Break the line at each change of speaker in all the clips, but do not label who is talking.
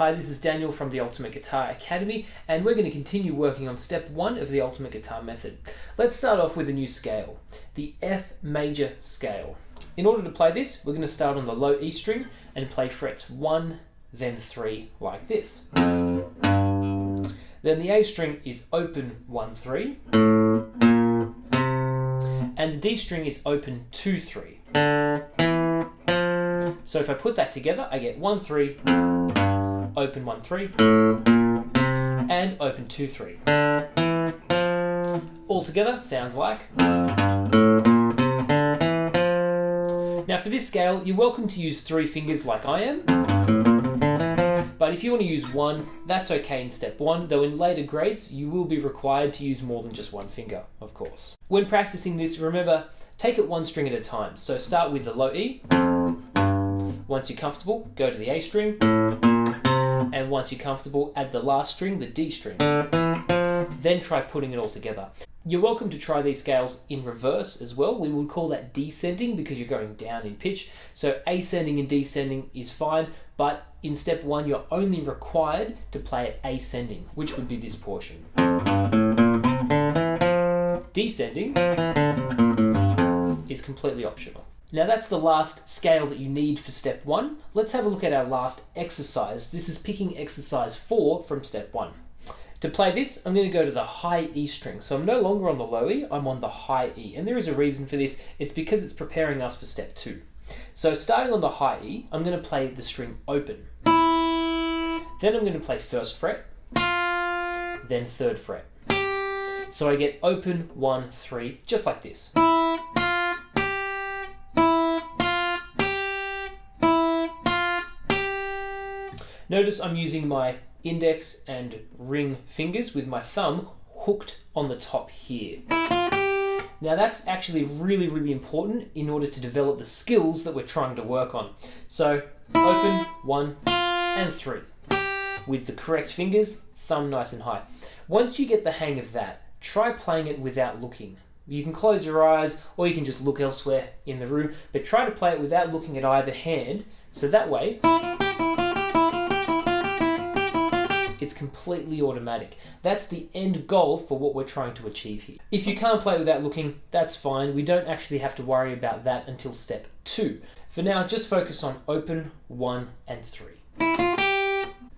Hi, this is Daniel from the Ultimate Guitar Academy, and we're going to continue working on step 1 of the Ultimate Guitar Method. Let's start off with a new scale, the F major scale. In order to play this, we're going to start on the low E string and play frets 1, then 3 like this. Then the A string is open 1, 3, and the D string is open 2, 3. So if I put that together, I get 1, 3, open 1, 3, and open 2, 3. All together sounds like. Now for this scale, you're welcome to use 3 fingers like I am, but if you want to use 1, that's okay in step 1, though in later grades you will be required to use more than just 1 finger, of course. When practicing this, remember, take it 1 string at a time. So start with the low E. Once you're comfortable, go to the A string. And once you're comfortable, add the last string, the D string. Then try putting it all together. You're welcome to try these scales in reverse as well. We would call that descending because you're going down in pitch. So ascending and descending is fine, but in step 1, you're only required to play it ascending, which would be this portion. Descending is completely optional. Now that's the last scale that you need for step 1. Let's have a look at our last exercise. This is picking exercise 4 from step 1. To play this, I'm going to go to the high E string. So I'm no longer on the low E, I'm on the high E. And there is a reason for this. It's because it's preparing us for step 2. So starting on the high E, I'm going to play the string open. Then I'm going to play 1st fret, then 3rd fret. So I get open 1, 3, just like this. Notice I'm using my index and ring fingers with my thumb hooked on the top here. Now that's actually really important in order to develop the skills that we're trying to work on. So open 1 and 3 with the correct fingers, thumb nice and high. Once you get the hang of that, try playing it without looking. You can close your eyes or you can just look elsewhere in the room, but try to play it without looking at either hand, so that way it's completely automatic. That's the end goal for what we're trying to achieve here. If you can't play without looking, that's fine. We don't actually have to worry about that until step 2. For now, just focus on open 1 and 3.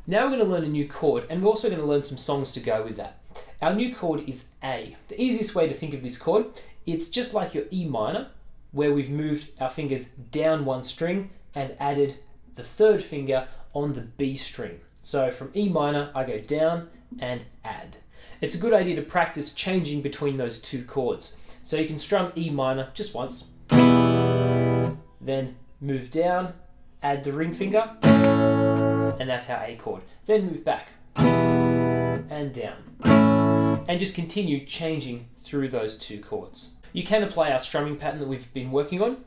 Now we're going to learn a new chord, and we're also going to learn some songs to go with that. Our new chord is A. The easiest way to think of this chord, it's just like your E minor, where we've moved our fingers down 1 string and added the 3rd finger on the B string. So from E minor, I go down and add. It's a good idea to practice changing between those 2 chords. So you can strum E minor just once, then move down, add the ring finger, and that's our A chord. Then move back and down, and just continue changing through those 2 chords. You can apply our strumming pattern that we've been working on.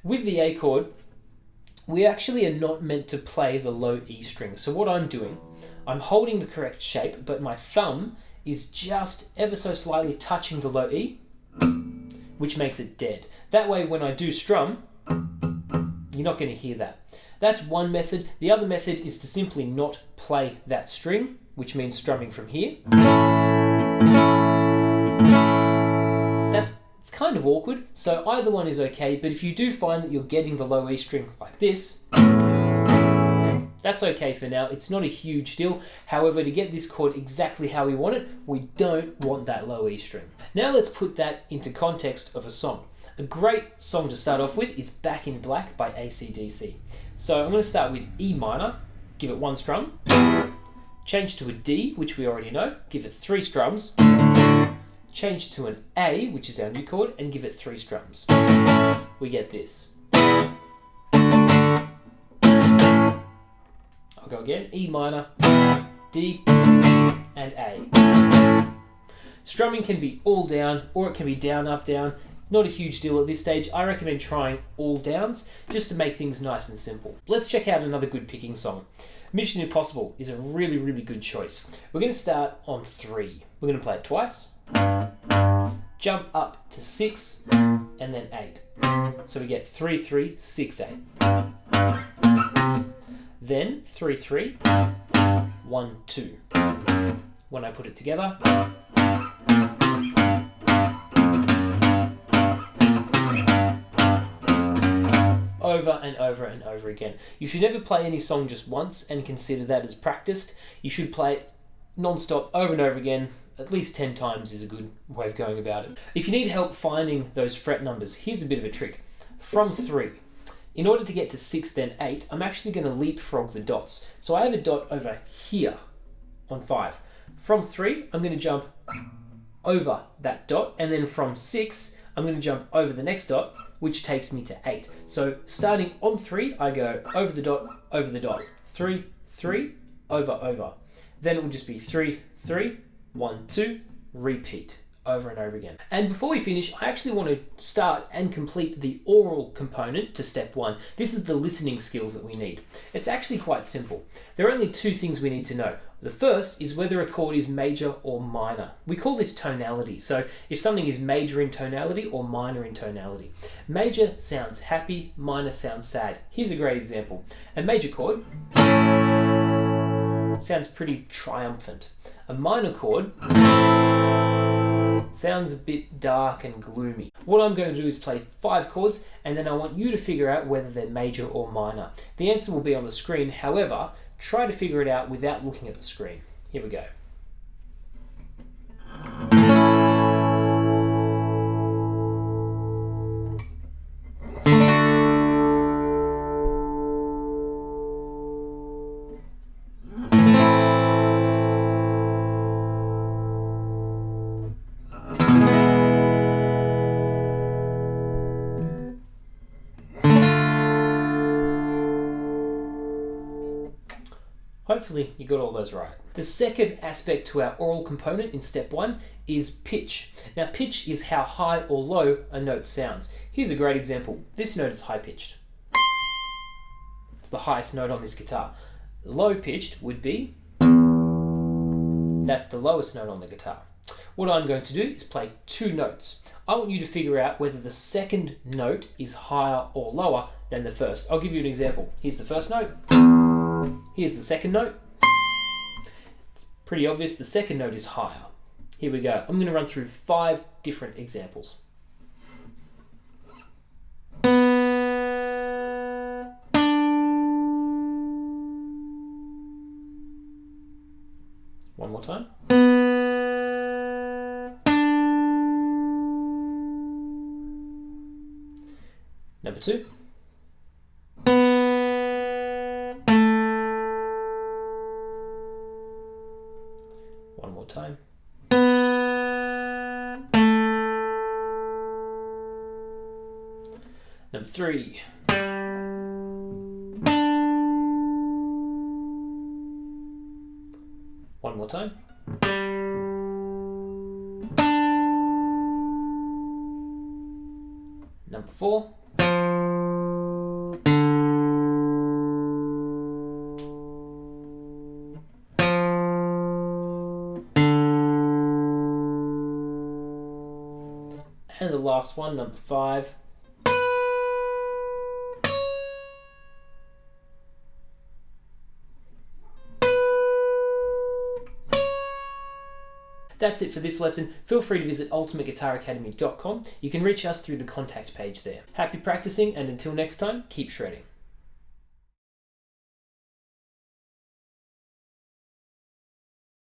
With the A chord, we actually are not meant to play the low E string. So what I'm doing, I'm holding the correct shape, but my thumb is just ever so slightly touching the low E, which makes it dead. That way when I do strum, you're not going to hear that. That's one method. The other method is to simply not play that string, which means strumming from here. It's kind of awkward, so either one is okay, but if you do find that you're getting the low E string like this, that's okay for now. It's not a huge deal. However, to get this chord exactly how we want it, we don't want that low E string. Now let's put that into context of a song. A great song to start off with is Back in Black by AC/DC. So I'm going to start with E minor, give it 1 strum, change to a D, which we already know, give it 3 strums, change to an A, which is our new chord, and give it 3 strums. We get this. I'll go again, E minor, D, and A. Strumming can be all down, or it can be down, up, down. Not a huge deal at this stage. I recommend trying all downs, just to make things nice and simple. Let's check out another good picking song. Mission Impossible is a really good choice. We're going to start on 3. We're going to play it twice, jump up to 6, and then 8. So we get 3, 3, 6, 8. Then 3, 3, 1, 2. When I put it together, over and over and over again. You should never play any song just once and consider that as practiced. You should play it non-stop over and over again. At least 10 times is a good way of going about it. If you need help finding those fret numbers, here's a bit of a trick. From 3, in order to get to 6 then 8, I'm actually going to leapfrog the dots. So I have a dot over here on 5. From 3, I'm going to jump over that dot, and then from 6, I'm going to jump over the next dot, which takes me to 8. So starting on 3, I go over the dot, 3, 3, over. Then it will just be 3, 3, 1, 2, repeat over and over again. And before we finish, I actually want to start and complete the oral component to step 1. This is the listening skills that we need. It's actually quite simple. There are only 2 things we need to know. The first is whether a chord is major or minor. We call this tonality. So if something is major in tonality or minor in tonality. Major sounds happy, minor sounds sad. Here's a great example. A major chord sounds pretty triumphant. A minor chord sounds a bit dark and gloomy. What I'm going to do is play 5 chords, and then I want you to figure out whether they're major or minor. The answer will be on the screen. However, try to figure it out without looking at the screen. Here we go. Hopefully you got all those right. The second aspect to our oral component in step 1 is pitch. Now pitch is how high or low a note sounds. Here's a great example. This note is high pitched. It's the highest note on this guitar. Low pitched would be, that's the lowest note on the guitar. What I'm going to do is play 2 notes. I want you to figure out whether the second note is higher or lower than the first. I'll give you an example. Here's the first note. Here's the second note. It's pretty obvious the second note is higher. Here we go. I'm going to run through 5 different examples. One more time. Number 2. One more time. Number 3. One more time. Number 4. And the last one, number 5. That's it for this lesson. Feel free to visit ultimateguitaracademy.com. You can reach us through the contact page there. Happy practicing, and until next time, keep shredding.